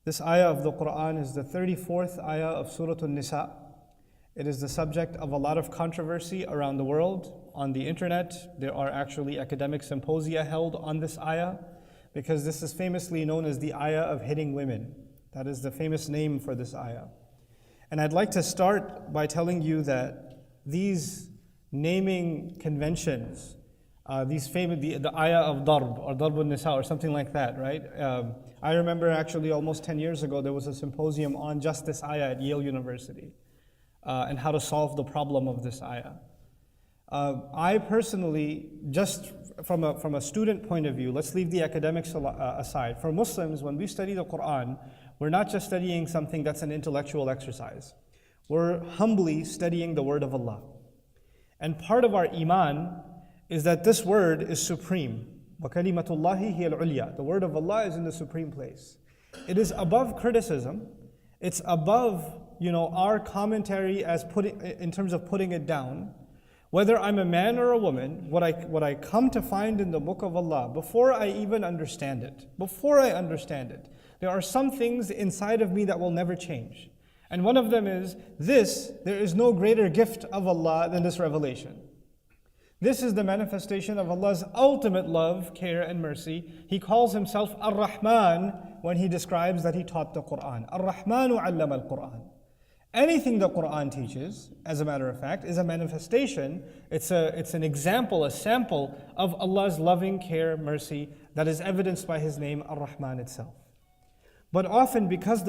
This ayah of the Qur'an is the 34th ayah of Surah An-Nisa. It is the subject of a lot of controversy around the world. On the internet, there are actually academic symposia held on this ayah because this is famously known as the ayah of hitting women. That is the famous name for this ayah. And I'd like to start by telling you that these naming conventions, the ayah of darb or darb al-nisa or something like that, right? I remember actually almost 10 years ago there was a symposium on just this ayah at Yale University and how to solve the problem of this ayah. I personally, just from a student point of view, let's leave the academics aside. For Muslims, when we study the Qur'an, we're not just studying something that's an intellectual exercise. We're humbly studying the word of Allah. And part of our iman is that this word is supreme. وَكَلِمَةُ اللَّهِ هِيَ الْعُلْيَا. The word of Allah is in the supreme place. It is above criticism. It's above, our commentary in terms of putting it down. Whether I'm a man or a woman, what I come to find in the book of Allah, before I even understand it, there are some things inside of me that will never change. And one of them is there is no greater gift of Allah than this revelation. This is the manifestation of Allah's ultimate love, care, and mercy. He calls Himself Ar-Rahman when He describes that He taught the Qur'an. Ar-Rahmanu 'allama al-Qur'an. Anything the Qur'an teaches, as a matter of fact, is a manifestation. It's an example, a sample of Allah's loving care, mercy that is evidenced by His name, Ar-Rahman itself. But often, because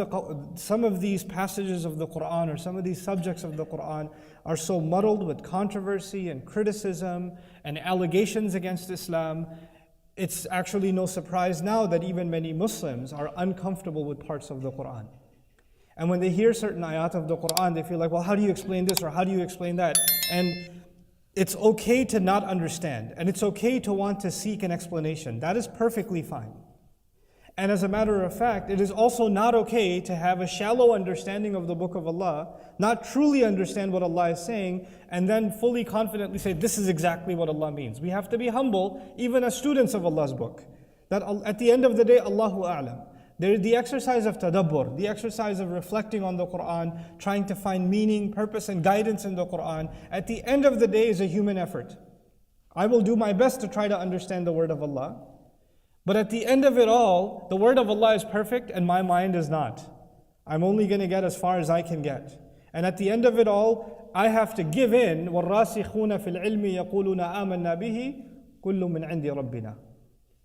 some of these passages of the Qur'an or some of these subjects of the Qur'an are so muddled with controversy and criticism and allegations against Islam, it's actually no surprise now that even many Muslims are uncomfortable with parts of the Qur'an. And when they hear certain ayat of the Qur'an, they feel like, well, how do you explain this or how do you explain that? And it's okay to not understand, and it's okay to want to seek an explanation. That is perfectly fine. And as a matter of fact, it is also not okay to have a shallow understanding of the book of Allah, not truly understand what Allah is saying, and then fully confidently say, this is exactly what Allah means. We have to be humble, even as students of Allah's book. That at the end of the day, Allahu A'lam. The exercise of tadabbur, the exercise of reflecting on the Qur'an, trying to find meaning, purpose, and guidance in the Qur'an, at the end of the day is a human effort. I will do my best to try to understand the word of Allah. But at the end of it all, the word of Allah is perfect and my mind is not. I'm only going to get as far as I can get. And at the end of it all, I have to give in. وَالرَّاسِخُونَ فِي الْعِلْمِ يَقُولُونَ آمَنَّا بِهِ كُلٌّ مِّنْ عِنْدِ رَبِّنَا.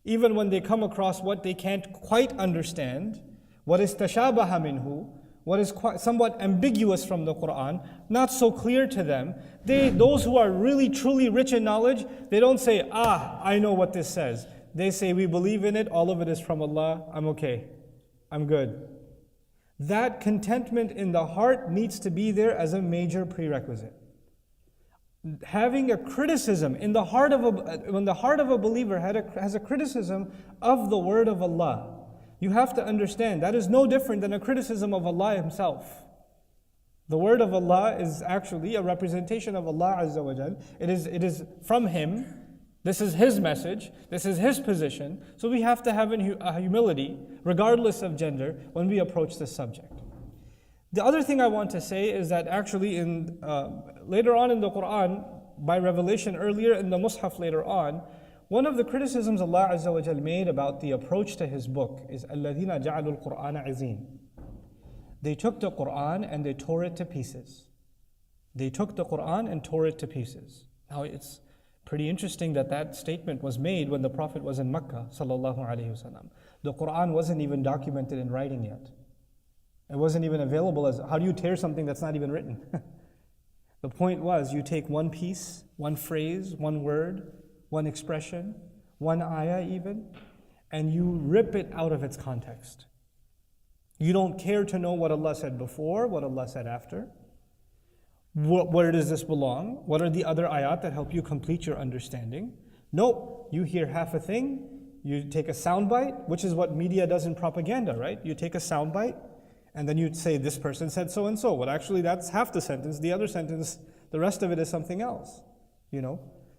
Even when they come across what they can't quite understand, what is tashabaha minhu, what is somewhat ambiguous from the Qur'an, not so clear to them, those who are really truly rich in knowledge, they don't say, I know what this says. They say, we believe in it, all of it is from Allah, I'm okay, I'm good. That contentment in the heart needs to be there as a major prerequisite. Having a criticism when the heart of a believer has a criticism of the word of Allah, you have to understand that is no different than a criticism of Allah Himself. The word of Allah is actually a representation of Allah Azza wa Jal. It is from Him. This is His message, this is His position, so we have to have a humility, regardless of gender, when we approach this subject. The other thing I want to say is that actually later on in the Qur'an, by revelation earlier in the Mus'haf later on, one of the criticisms Allah Azza wa Jal made about the approach to His book is الَّذِينَ جَعَلُوا الْقُرْآنَ عِزِينَ. They took the Qur'an and they tore it to pieces. They took the Qur'an and tore it to pieces. Now it's pretty interesting that statement was made when the Prophet was in Mecca, sallallahu alaihi wasallam. The Qur'an wasn't even documented in writing yet. It wasn't even available as, how do you tear something that's not even written? The point was, you take one piece, one phrase, one word, one expression, one ayah even, and you rip it out of its context. You don't care to know what Allah said before, what Allah said after. Where does this belong? What are the other ayat that help you complete your understanding? Nope, you hear half a thing, you take a soundbite, which is what media does in propaganda, right? You take a soundbite, and then you say, this person said so and so. Well, actually, that's half the sentence. The other sentence, the rest of it is something else.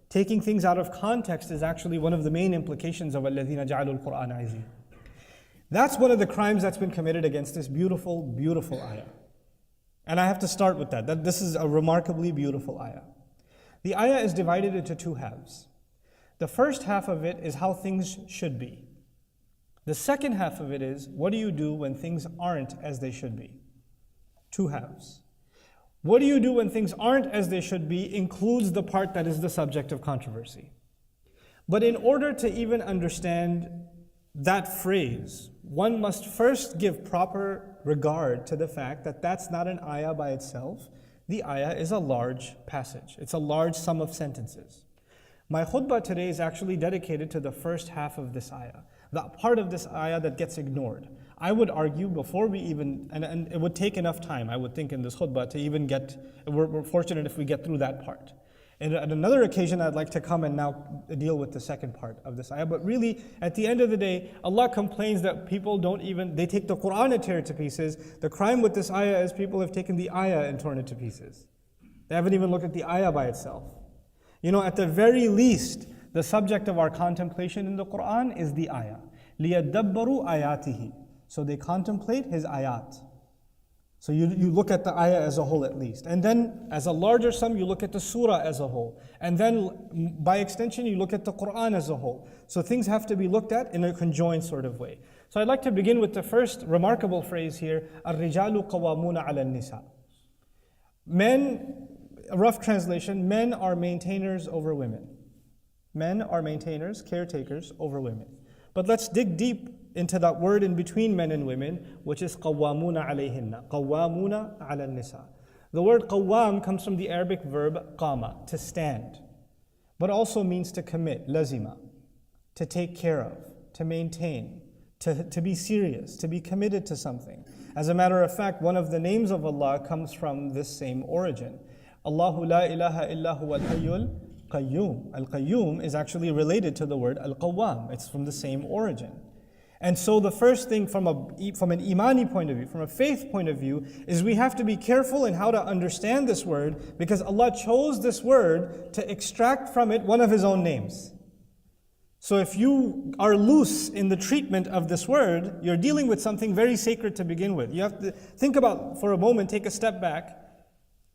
Taking things out of context is actually one of the main implications of الَّذِينَ جَعَلُوا الْقُرْآنَ عِزِينَ. That's one of the crimes that's been committed against this beautiful, beautiful ayah. And I have to start with that this is a remarkably beautiful ayah. The ayah is divided into two halves. The first half of it is how things should be. The second half of it is, what do you do when things aren't as they should be? Two halves. What do you do when things aren't as they should be includes the part that is the subject of controversy. But in order to even understand that phrase, one must first give proper regard to the fact that that's not an ayah by itself. The ayah is a large passage. It's a large sum of sentences. My khutbah today is actually dedicated to the first half of this ayah, the part of this ayah that gets ignored. I would argue before we even, and it would take enough time, I would think, in this khutbah to even get, we're fortunate if we get through that part. And at another occasion, I'd like to come and now deal with the second part of this ayah. But really, at the end of the day, Allah complains that people don't even, they take the Qur'an and tear it to pieces. The crime with this ayah is people have taken the ayah and torn it to pieces. They haven't even looked at the ayah by itself. You know, at the very least, the subject of our contemplation in the Qur'an is the ayah. لِيَدَّبَّرُوا آيَاتِهِ. So they contemplate His ayat. So you look at the ayah as a whole at least. And then as a larger sum, you look at the surah as a whole. And then by extension, you look at the Qur'an as a whole. So things have to be looked at in a conjoined sort of way. So I'd like to begin with the first remarkable phrase here, الرِّجَالُ قَوَّامُونَ عَلَى النِّسَاءِ. Men, a rough translation, men are maintainers over women. Men are maintainers, caretakers over women. But let's dig deep into that word in between men and women, which is قَوَّامُونَ عَلَيْهِنَّ قَوَّامُونَ عَلَى النِّسَاءِ. The word qawwam comes from the Arabic verb qama, to stand, but also means to commit, lazima, to take care of, to maintain, to be serious, to be committed to something. As a matter of fact, one of the names of Allah comes from this same origin. Allahu la ilaha illa huwa al-hayyul qayyum. Al-qayyum is actually related to the word al-qawwam. It's from the same origin. And so the first thing from an imani point of view, from a faith point of view, is we have to be careful in how to understand this word, because Allah chose this word to extract from it one of His own names. So if you are loose in the treatment of this word, you're dealing with something very sacred to begin with. You have to think about, for a moment, take a step back,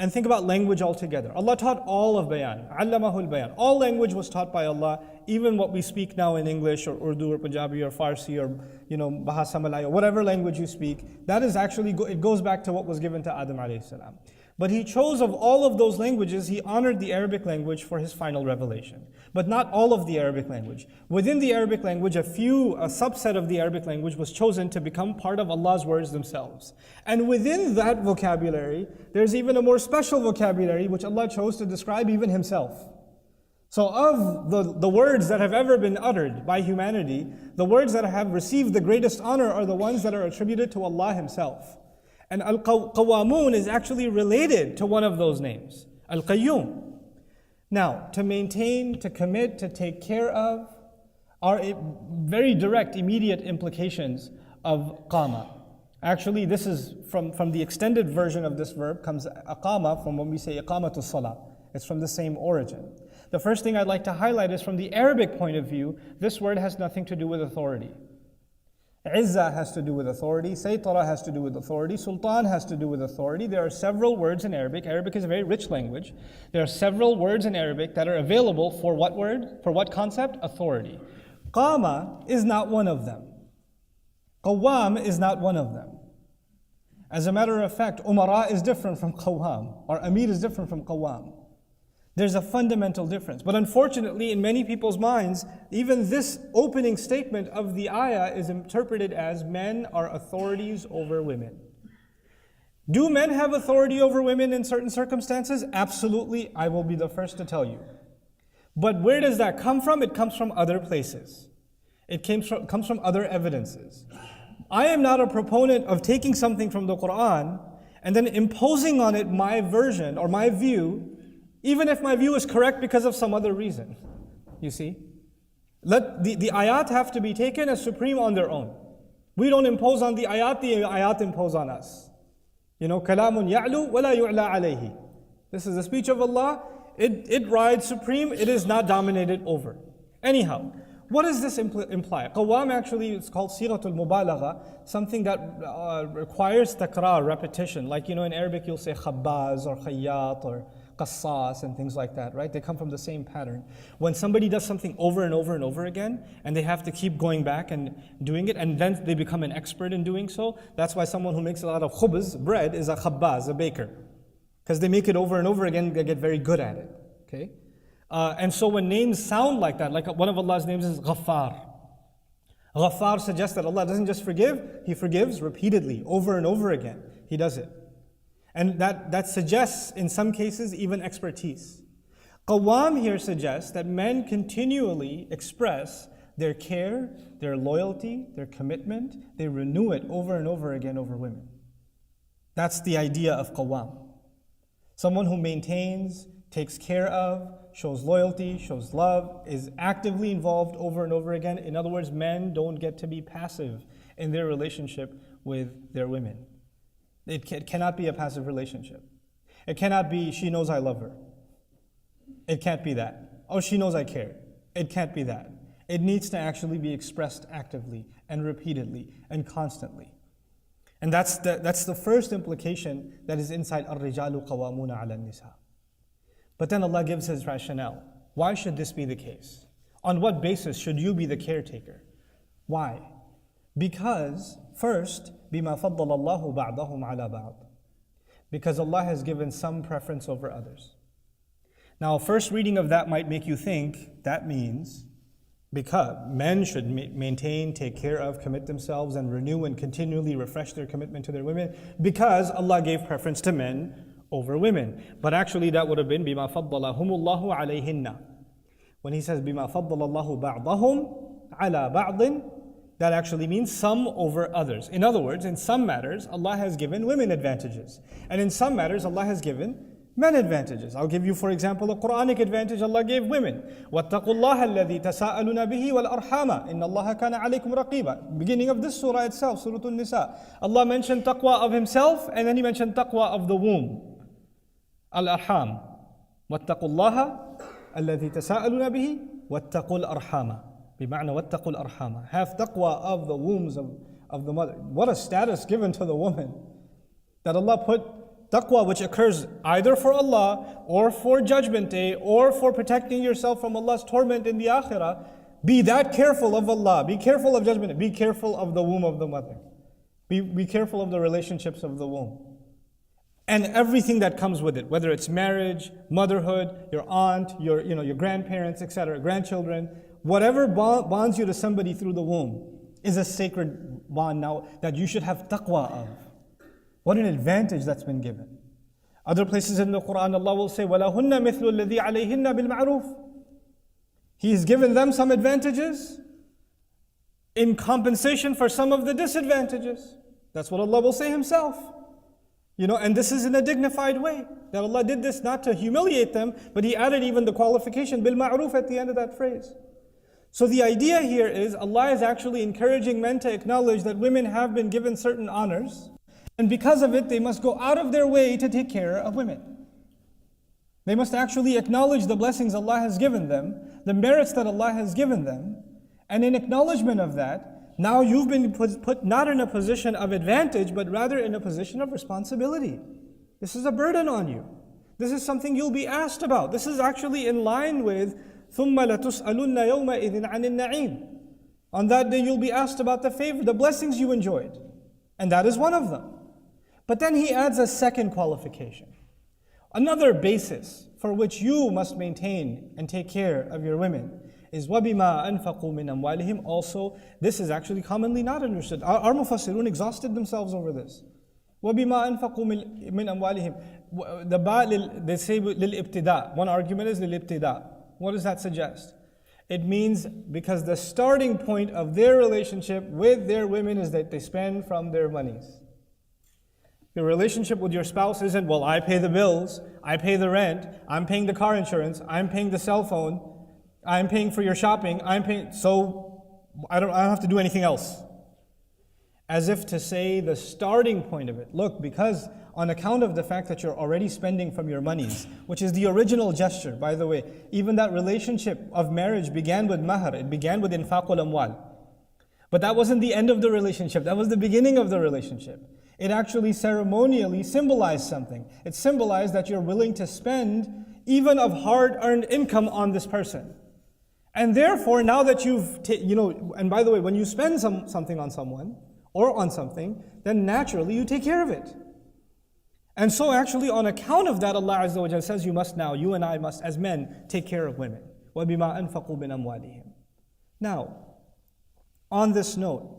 and think about language altogether. Allah taught all of bayan, allamahul bayan. All language was taught by Allah, even what we speak now in English or Urdu or Punjabi or Farsi or Bahasa Malay, whatever language you speak. That is actually, it goes back to what was given to Adam alayhi salam. But He chose of all of those languages, He honored the Arabic language for His final revelation. But not all of the Arabic language. Within the Arabic language, a subset of the Arabic language was chosen to become part of Allah's words themselves. And within that vocabulary, there's even a more special vocabulary which Allah chose to describe even Himself. So of the words that have ever been uttered by humanity, the words that have received the greatest honor are the ones that are attributed to Allah Himself. And Al-Qawwamun is actually related to one of those names, Al-Qayyum. Now, to maintain, to commit, to take care of are very direct, immediate implications of qama. Actually, this is from the extended version of this verb comes aqama, from when we say iqamatus salah. It's from the same origin. The first thing I'd like to highlight is from the Arabic point of view, this word has nothing to do with authority. Izzah has to do with authority, Saytara has to do with authority, Sultan has to do with authority. There are several words in Arabic. Arabic is a very rich language. There are several words in Arabic that are available for what word? For what concept? Authority. Qama is not one of them. Qawwam is not one of them. As a matter of fact, Umara is different from Qawwam, or Amir is different from Qawwam. There's a fundamental difference. But unfortunately, in many people's minds, even this opening statement of the ayah is interpreted as men are authorities over women. Do men have authority over women in certain circumstances? Absolutely, I will be the first to tell you. But where does that come from? It comes from other places. It comes from other evidences. I am not a proponent of taking something from the Qur'an and then imposing on it my version or my view, even if my view is correct because of some other reason. You see? Let the ayat have to be taken as supreme on their own. We don't impose on the ayat impose on us. Kalamun ya'lu wa la yu'la alayhi. This is the speech of Allah. It rides supreme. It is not dominated over. Anyhow, What does this imply? Qawwam actually is called sighatul mubalagha, something that requires takrar, repetition. Like, in Arabic you'll say khabbaz or khayyat or qassas and things like that, right? They come from the same pattern. When somebody does something over and over and over again, and they have to keep going back and doing it, and then they become an expert in doing so, that's why someone who makes a lot of khubz, bread, is a khabbaz, a baker. Because they make it over and over again, they get very good at it, okay? And so when names sound like that, like one of Allah's names is Ghaffar. Ghaffar suggests that Allah doesn't just forgive, He forgives repeatedly, over and over again. He does it. And that suggests, in some cases, even expertise. Qawwam here suggests that men continually express their care, their loyalty, their commitment. They renew it over and over again over women. That's the idea of Qawwam. Someone who maintains, takes care of, shows loyalty, shows love, is actively involved over and over again. In other words, men don't get to be passive in their relationship with their women. It cannot be a passive relationship. It cannot be, she knows I love her. It can't be that. Oh, she knows I care. It can't be that. It needs to actually be expressed actively and repeatedly and constantly. And that's the first implication that is inside الرِّجَالُ قَوَامُونَ عَلَى النِّسَاءِ. But then Allah gives His rationale. Why should this be the case? On what basis should you be the caretaker? Why? Because, first, بِمَا فَضَّلَ اللَّهُ بَعْضَهُمْ عَلَى بَعْضٍ. Because Allah has given some preference over others. Now, first reading of that might make you think that means because men should maintain, take care of, commit themselves, and renew and continually refresh their commitment to their women because Allah gave preference to men over women. But actually that would have been بِمَا فَضَّلَهُمُ اللَّهُ عَلَيْهِنَّ. When He says بِمَا فَضَّلَ اللَّهُ بَعْضَهُمْ عَلَى بَعْضٍ, that actually means some over others. In other words, in some matters, Allah has given women advantages. And in some matters, Allah has given men advantages. I'll give you, for example, a Quranic advantage Allah gave women. وَاتَّقُوا اللَّهَ الَّذِي تَسَاءَلُونَ بِهِ وَالْأَرْحَامَ إِنَّ اللَّهَ كَانَ عَلَيْكُمْ رَقِيبًا. Beginning of this surah itself, Surah An-Nisa. Allah mentioned taqwa of Himself, and then He mentioned taqwa of the womb. Al-Arham. وَاتَّقُوا اللَّهَ الَّذِي تَسَاءَلُونَ بِهِ وَاتَّقُوا الْأَرْحَامَ. بمعنى وَاتَّقُوا الْأَرْحَامَ. Have taqwa of the wombs of the mother. What a status given to the woman. That Allah put taqwa, which occurs either for Allah or for Judgment Day or for protecting yourself from Allah's torment in the Akhirah. Be that careful of Allah. Be careful of Judgment Day. Be careful of the womb of the mother. Be careful of the relationships of the womb. And everything that comes with it, whether it's marriage, motherhood, your aunt, your grandparents, etc., grandchildren, whatever bonds you to somebody through the womb is a sacred bond now that you should have taqwa of. What an advantage that's been given. Other places in the Qur'an, Allah will say, وَلَهُنَّ مِثْلُ الَّذِي عَلَيْهِنَّ بِالْمَعْرُوفِ. He's given them some advantages in compensation for some of the disadvantages. That's what Allah will say Himself. And this is in a dignified way. That Allah did this not to humiliate them, but He added even the qualification, bil-ma'ruf, at the end of that phrase. So the idea here is Allah is actually encouraging men to acknowledge that women have been given certain honors, and because of it, they must go out of their way to take care of women. They must actually acknowledge the blessings Allah has given them, the merits that Allah has given them, and in acknowledgement of that, now you've been put not in a position of advantage, but rather in a position of responsibility. This is a burden on you. This is something you'll be asked about. This is actually in line with ثُمَّ لَتُسْأَلُنَّ يَوْمَئِذٍ عَنِ النَّعِيمِ. On that day you'll be asked about the favor, the blessings you enjoyed. And that is one of them. But then He adds a second qualification. Another basis for which you must maintain and take care of your women is وَبِمَا أَنفَقُوا مِنْ أَمْوَالِهِمْ. Also, this is actually commonly not understood. Our mufassirun exhausted themselves over this. وَبِمَا أَنفَقُوا مِنْ أَمْوَالِهِمْ. The ba, they say لِلْإِبْتِدَاء. One argument is لِلْإِبْتِدَاء. What does that suggest? It means because the starting point of their relationship with their women is that they spend from their monies. Your relationship with your spouse isn't, well, I pay the bills, I pay the rent, I'm paying the car insurance, I'm paying the cell phone, I'm paying for your shopping, so I don't have to do anything else. as if to say the starting point of it. Look, because on account of the fact that you're already spending from your monies, which is the original gesture, by the way, even that relationship of marriage began with mahar, it began with infaqul amwal. But that wasn't the end of the relationship, that was the beginning of the relationship. It actually ceremonially symbolized something. It symbolized that you're willing to spend even of hard-earned income on this person. And therefore, now that and by the way, when you spend something on someone, or on something, then naturally you take care of it. And so actually on account of that, Allah Azza wa Jalla says you and I must, as men, take care of women. وَبِمَا أَنفَقُوا مِنْ أَمْوَالِهِمْ. Now, on this note,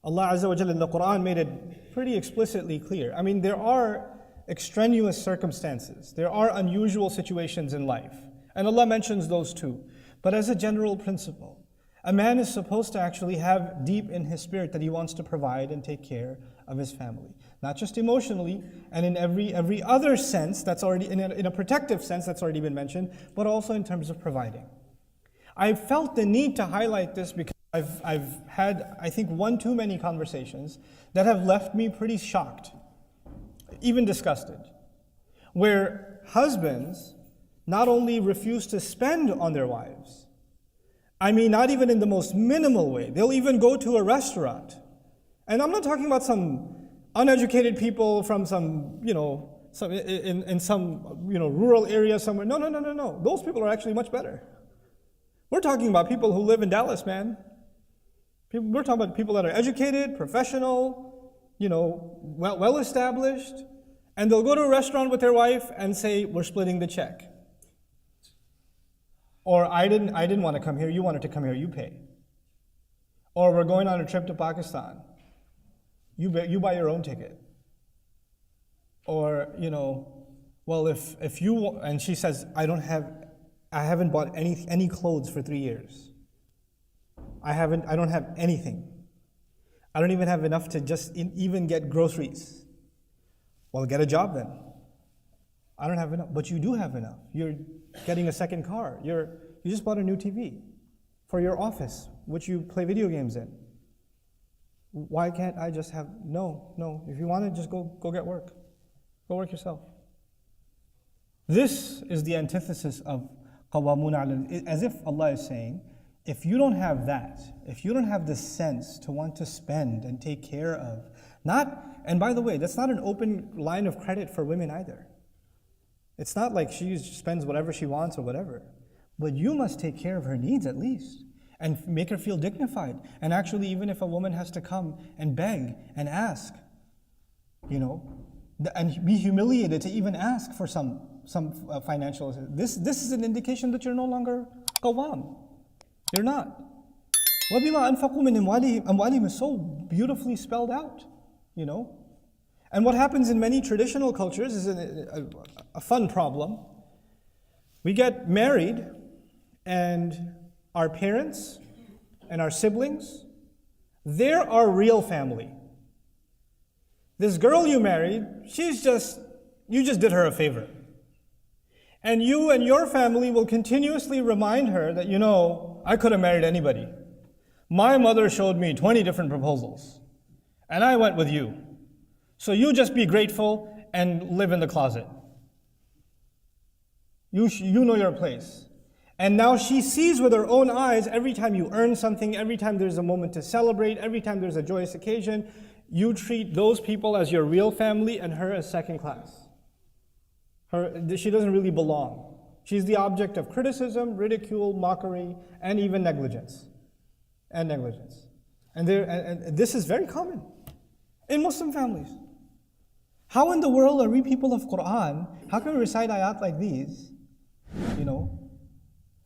Allah Azza wa Jalla in the Qur'an made it pretty explicitly clear. I mean, there are extraneous circumstances. There are unusual situations in life. And Allah mentions those too. But as a general principle, a man is supposed to actually have deep in his spirit that he wants to provide and take care of his family. Not just emotionally and in every other sense that's already, in a protective sense that's already been mentioned, but also in terms of providing. I felt the need to highlight this because I've had, I think, one too many conversations that have left me pretty shocked, even disgusted, where husbands not only refuse to spend on their wives, I mean, not even in the most minimal way. They'll even go to a restaurant. And I'm not talking about some uneducated people from some rural area somewhere. No. Those people are actually much better. We're talking about people who live in Dallas, man. We're talking about people that are educated, professional, well established, and they'll go to a restaurant with their wife and say, "We're splitting the check." Or I didn't want to come here, you wanted to come here, you pay. Or we're going on a trip to Pakistan. You buy your own ticket. Or, well, if you, and she says, I haven't bought any clothes for 3 years. I don't have anything. I don't even have enough to just even get groceries. Well, get a job then. I don't have enough, but you do have enough. You're getting a second car. You just bought a new TV for your office, which you play video games in. Why can't I just have, no. If you want to, just go get work. Go work yourself. This is the antithesis of qawwamuna ala, as if Allah is saying, if you don't have that, if you don't have the sense to want to spend and take care of, and by the way, that's not an open line of credit for women either. It's not like she spends whatever she wants or whatever. But you must take care of her needs at least and make her feel dignified. And actually, even if a woman has to come and beg and ask, and be humiliated to even ask for some financial assistance, this is an indication that you're no longer qawwam. You're not. وَبِمَا أَنفَقُوا مِنْ أَمْوَالِهِمْ is so beautifully spelled out, And what happens in many traditional cultures is a fun problem. We get married and our parents and our siblings, they're our real family. This girl you married, you just did her a favor. And you and your family will continuously remind her that, I could have married anybody. My mother showed me 20 different proposals and I went with you. So you just be grateful and live in the closet. You know your place. And now she sees with her own eyes every time you earn something, every time there's a moment to celebrate, every time there's a joyous occasion, you treat those people as your real family and her as second class. She doesn't really belong. She's the object of criticism, ridicule, mockery, and even negligence. And this is very common in Muslim families. How in the world are we people of Qur'an? How can we recite ayat like these?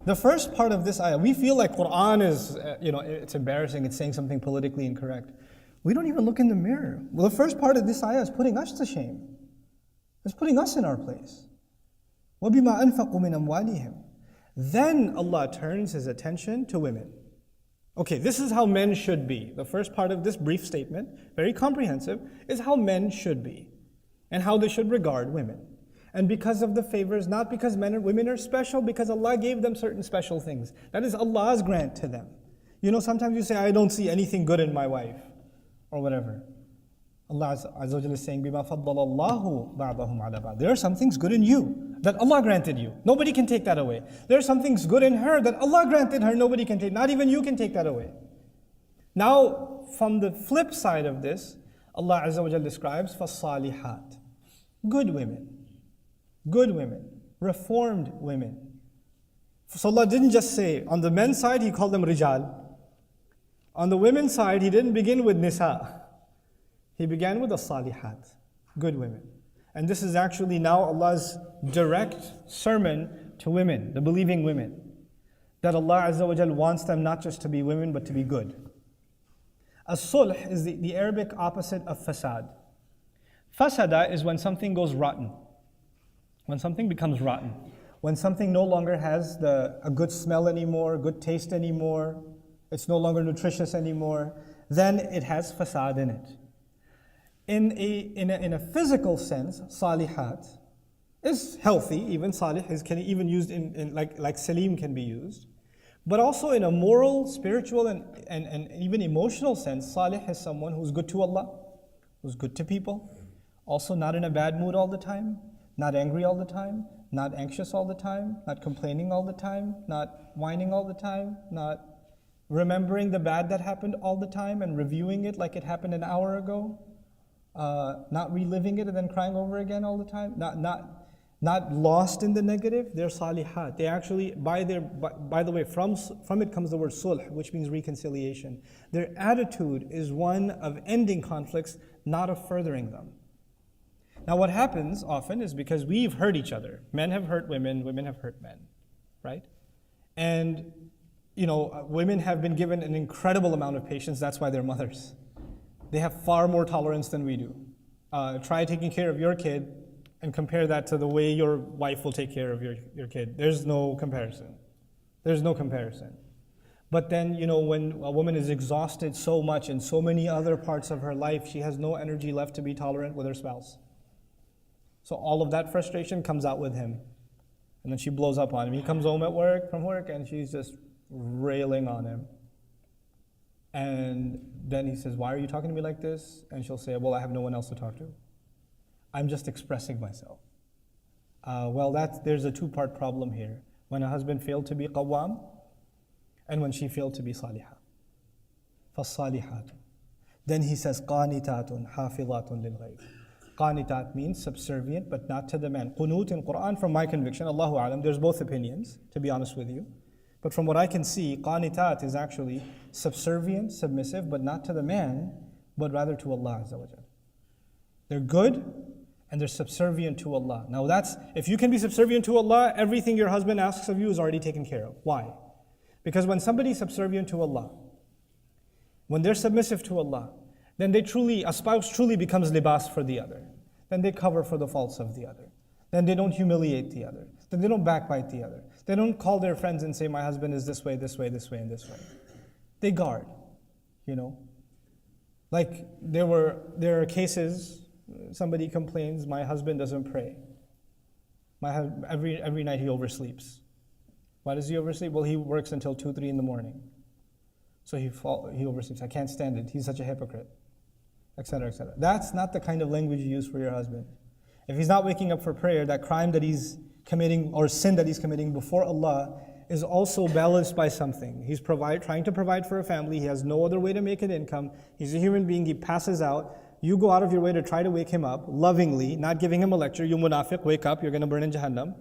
The first part of this ayah, we feel like Qur'an is, it's embarrassing, it's saying something politically incorrect. We don't even look in the mirror. Well, the first part of this ayah is putting us to shame. It's putting us in our place. وَبِمَا أَنفَقُوا مِنْ أَمْوَالِهِمْ. Then Allah turns His attention to women. Okay, this is how men should be. The first part of this brief statement, very comprehensive, is how men should be and how they should regard women. And because of the favors, not because men and women are special, because Allah gave them certain special things. That is Allah's grant to them. Sometimes you say, I don't see anything good in my wife. or whatever. Allah Azza wa Jalla is saying, بِمَا فَضَّلَ اللَّهُ بَعْضَهُمْ عَلَى بَعْضٍ. There are some things good in you that Allah granted you. Nobody can take that away. There are some things good in her that Allah granted her. Nobody can take. Not even you can take that away. Now, from the flip side of this, Allah Azza wa Jalla describes فَالصَّالِحَاتِ. Good women, reformed women. So Allah didn't just say, on the men's side He called them rijal. On the women's side He didn't begin with nisa. He began with the salihat, good women. And this is actually now Allah's direct sermon to women, the believing women. That Allah Azza wa Jal wants them not just to be women, but to be good. As-sulh is the Arabic opposite of fasad. Fasada is when something goes rotten. When something becomes rotten. When something no longer has a good smell anymore, good taste anymore, it's no longer nutritious anymore, then it has fasad in it. In a physical sense, salihat is healthy. Even salih can even used in like salim can be used. But also in a moral, spiritual, and even emotional sense, salih is someone who's good to Allah, who's good to people. Also not in a bad mood all the time, not angry all the time, not anxious all the time, not complaining all the time, not whining all the time, not remembering the bad that happened all the time and reviewing it like it happened an hour ago. Not reliving it and then crying over again all the time, not lost in the negative. They're salihat. They actually, by the way, from it comes the word sulh, which means reconciliation. Their attitude is one of ending conflicts, not of furthering them. Now what happens often is because we've hurt each other. Men have hurt women, women have hurt men, right? And women have been given an incredible amount of patience, that's why they're mothers. They have far more tolerance than we do. Try taking care of your kid and compare that to the way your wife will take care of your kid. There's no comparison. There's no comparison. But then, when a woman is exhausted so much in so many other parts of her life, she has no energy left to be tolerant with her spouse. So all of that frustration comes out with him. And then she blows up on him. He comes home from work, and she's just railing on him. And then he says, why are you talking to me like this? And she'll say, well, I have no one else to talk to. I'm just expressing myself. There's a two-part problem here. When a husband failed to be qawwam, and when she failed to be salihah. فَالصَّالِحَاتُ. Then he says, قَانِتَاتٌ حَافِظَاتٌ لِلْغَيْبِ. Qanitat means subservient, but not to the man. Qunut in Qur'an, from my conviction, Allahu Alam, there's both opinions, to be honest with you. But from what I can see, qanitat is actually subservient, submissive, but not to the man, but rather to Allah Azza wa Jal. They're good, and they're subservient to Allah. Now if you can be subservient to Allah, everything your husband asks of you is already taken care of. Why? Because when somebody's subservient to Allah, when they're submissive to Allah, then a spouse truly becomes libas for the other. Then they cover for the faults of the other. Then they don't humiliate the other. Then they don't backbite the other. They don't call their friends and say, my husband is this way, this way, this way, and this way. They guard, Like there are cases, somebody complains, my husband doesn't pray. Every night he oversleeps. Why does he oversleep? Well, he works until 2, 3 in the morning. So he oversleeps. I can't stand it. He's such a hypocrite, etc., etc. That's not the kind of language you use for your husband. If he's not waking up for prayer, that crime that he's committing or sin that he's committing before Allah is also balanced by something. He's trying to provide for a family. He has no other way to make an income. He's a human being. He passes out. You go out of your way to try to wake him up lovingly, not giving him a lecture. You munafiq, wake up. You're going to burn in Jahannam.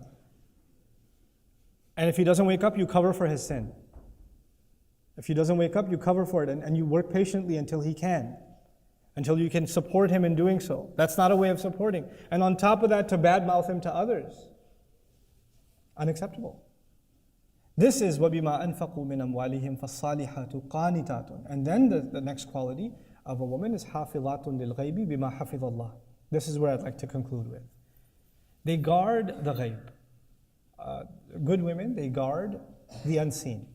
And if he doesn't wake up, you cover for his sin. If he doesn't wake up, you cover for it, and you work patiently until he can. Until you can support him in doing so. That's not a way of supporting. And on top of that, to badmouth him to others. Unacceptable. This is وَبِمَا أَنفَقُوا مِنْ أَمْوَالِهِمْ فَالصَّالِحَاتُ قَانِتَاتٌ. And then the next quality of a woman is حَافِظَاتٌ لِلْغَيْبِ بِمَا حَفِظَ اللَّهِ. This is where I'd like to conclude with. They guard the ghaib. Good women, they guard the unseen.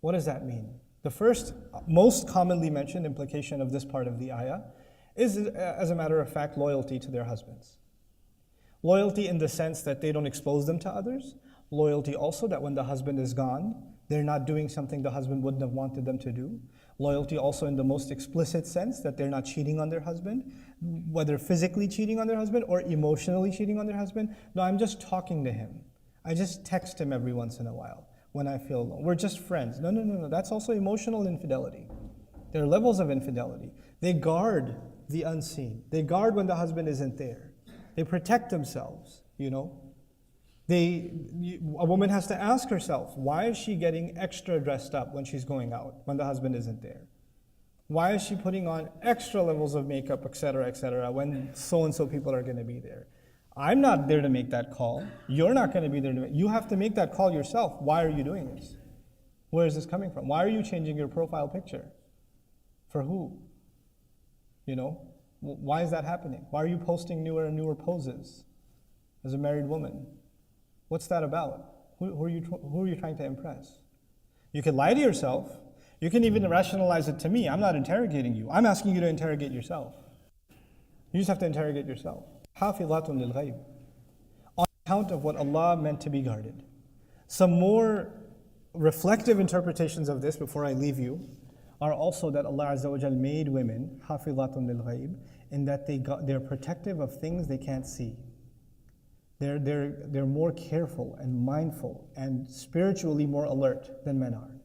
What does that mean? The first, most commonly mentioned implication of this part of the ayah is, as a matter of fact, loyalty to their husbands. Loyalty in the sense that they don't expose them to others. Loyalty also that when the husband is gone, they're not doing something the husband wouldn't have wanted them to do. Loyalty also in the most explicit sense, that they're not cheating on their husband, whether physically cheating on their husband or emotionally cheating on their husband. No, I'm just talking to him. I just text him every once in a while when I feel alone. We're just friends. No, no, no, no. That's also emotional infidelity. There are levels of infidelity. They guard the unseen. They guard when the husband isn't there. They protect themselves, you know. A woman has to ask herself, why is she getting extra dressed up when she's going out, when the husband isn't there? Why is she putting on extra levels of makeup, etc., when so-and-so people are going to be there? I'm not there to make that call. You're not going to be there to make. You have to make that call yourself. Why are you doing this? Where is this coming from? Why are you changing your profile picture? For who? You know, why is that happening? Why are you posting newer and newer poses as a married woman? What's that about? Who are you trying to impress? You can lie to yourself. You can even rationalize it to me. I'm not interrogating you. I'm asking you to interrogate yourself. You just have to interrogate yourself. حافظات للغيب. On account of what Allah meant to be guarded. Some more reflective interpretations of this before I leave you are also that Allah Azza wa Jal made women حافظات للغيب, in that they're protective of things they can't see. They're more careful and mindful and spiritually more alert than men are.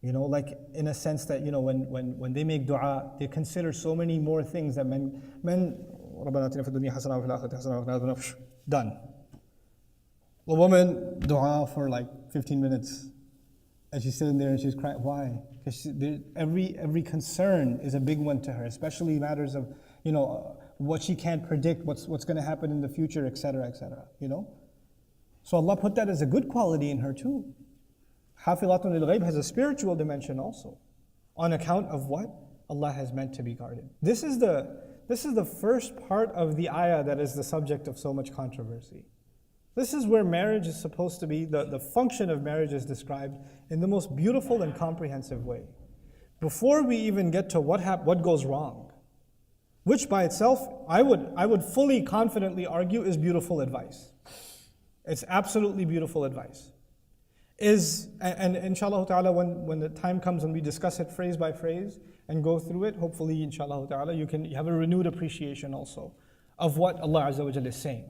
You know, like in a sense that, you know, when they make dua, they consider so many more things that men رَبَّنَا آتِنَا فِي الدُّنْيَا حَسَنَةً وَفِي الْآخِرَةِ حَسَنَةً وَقِنَا عَذَابَ النَّارِ. Done. A woman, dua for like 15 minutes. And she's sitting there and she's crying. Why? Because every concern is a big one to her, especially matters of, you know, what she can't predict, what's going to happen in the future, etc., you know? So Allah put that as a good quality in her too. Hafilatun lil ghaib has a spiritual dimension also, on account of what Allah has meant to be guarded. This is the first part of the ayah that is the subject of so much controversy. This is where marriage is supposed to be, the function of marriage is described in the most beautiful and comprehensive way. Before we even get to what goes wrong, which by itself, I would fully confidently argue is beautiful advice. It's absolutely beautiful advice. And inshallah ta'ala, when the time comes and we discuss it phrase by phrase and go through it, hopefully inshallah ta'ala, you have a renewed appreciation also of what Allah Azza wa Jalla is saying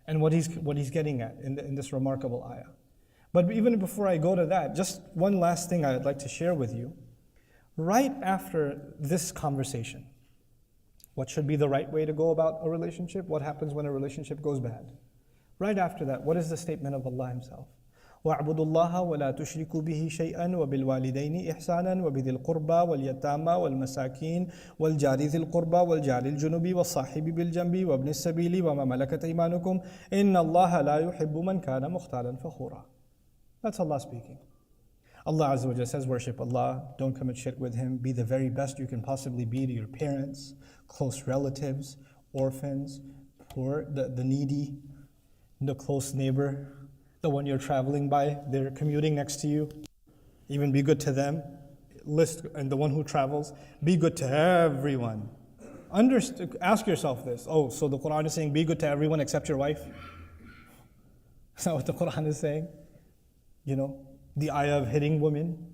and what He's getting at in this remarkable ayah. But even before I go to that, just one last thing I'd like to share with you. Right after this conversation, what should be the right way to go about a relationship? What happens when a relationship goes bad? Right after that, what is the statement of Allah Himself? وَاعْبُدُوا اللَّهَ وَلَا تُشْرِكُوا بِهِ شَيْئًا وَبِالْوَالِدَيْنِ إِحْسَانًا وَبِذِي الْقُرْبَى وَالْيَتَامَى وَالْمَسَاكِينِ وَالْجَارِ ذِي الْقُرْبَى وَالْجَارِ الْجُنُبِ وَالصَّاحِبِ بِالْجَنبِ وَابْنِ السَّبِيلِ وَمَا مَلَكَتْ أَيْمَانُكُمْ إِنَّ اللَّهَ لَا يُحِبُّ مَنْ كَانَ مُخْتَالًا فَخُورًا. That's Allah speaking. Allah Azza wa Jalla says, worship Allah, don't commit shirk with Him, be the very best you can possibly be to your parents, close relatives, orphans, poor, the needy, the close neighbor, the one you're traveling by, they're commuting next to you. Even be good to them. And the one who travels, be good to everyone. Ask yourself this. Oh, so the Qur'an is saying be good to everyone except your wife? Is that what the Qur'an is saying? You know, the ayah of hitting women.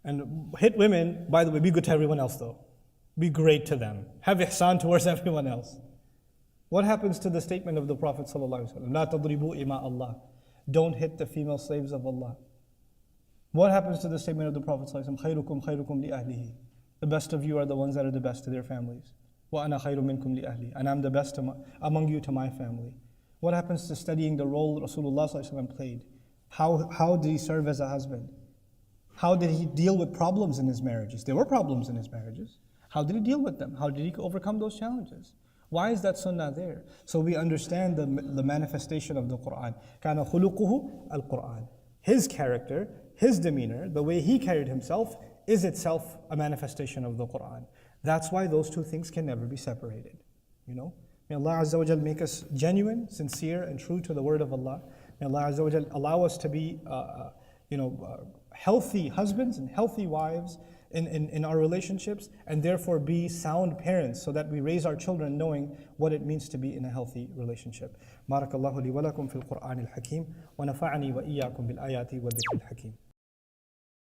And hit women, by the way, be good to everyone else though. Be great to them. Have ihsan towards everyone else. What happens to the statement of the Prophet ﷺ? لا تضربوا إماء الله. Don't hit the female slaves of Allah. What happens to the statement of the Prophet ﷺ? خيركم خيركم لأهله. The best of you are the ones that are the best to their families. وأنا خير منكم لأهلي. And I'm the best among you to my family. What happens to studying the role Rasulullah ﷺ played? How did he serve as a husband? How did he deal with problems in his marriages? There were problems in his marriages. How did he deal with them? How did he overcome those challenges? Why is that sunnah there? So we understand the manifestation of the Qur'an. كَانَ خُلُقُهُ الْقُرْآنِ. His character, his demeanor, the way he carried himself is itself a manifestation of the Qur'an. That's why those two things can never be separated. You know? May Allah Azza wa Jal make us genuine, sincere, and true to the word of Allah. May Allah Azza wa Jal allow us to be healthy husbands and healthy wives in our relationships, and therefore be sound parents so that we raise our children knowing what it means to be in a healthy relationship. Barakallahu li wa lakum fil Qur'an al-Hakim wa nafa'ani wa iyyakum bil ayati wa dhikr al-Hakim.